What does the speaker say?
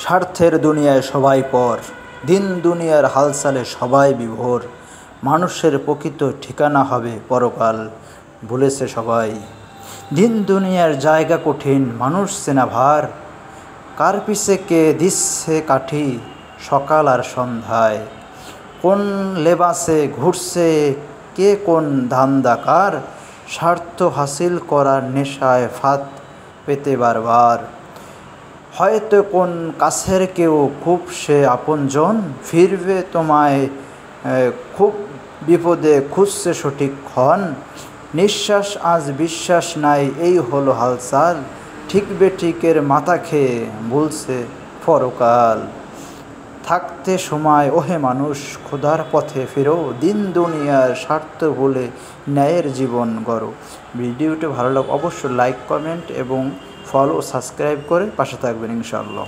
স্বার্থের দুনিয়ায় সবাই পর, দিন দুনিয়ার হালচালে সবাই বিভোর। মানুষের প্রকৃত ঠিকানা হবে পরকাল, ভুলেছে সবাই। দিন দুনিয়ার জায়গা কঠিন, মানুষ চেনা ভার। কার পিছে কে দিচ্ছে কাঠি সকাল আর সন্ধ্যায়? কোন লেবাসে ঘুরছে কে, কোন ধান্দা কার? স্বার্থ হাসিল করার নেশায় ফাঁদ পেতে বারবার। হয়তো কোন কাছের কেউ খুব সে আপনজন, ফিরবে তোমায় খুব বিপদে, খুঁজছে সঠিক ক্ষণ। নিঃশ্বাস আজ বিশ্বাস নাই, এই হলো হালচাল। ঠিক বেঠিকের মাথা খেয়ে বলছে পরকাল। থাকতে সময় ওহে মানুষ খোদার পথে ফেরো, দিন দুনিয়ার স্বার্থ ভুলে ন্যায়ের জীবন গড়ো। ভিডিওটি ভালো লাগলে অবশ্যই লাইক, কমেন্ট এবং ফলো ও সাবস্ক্রাইব করে পাশে থাকবেন ইনশাআল্লাহ।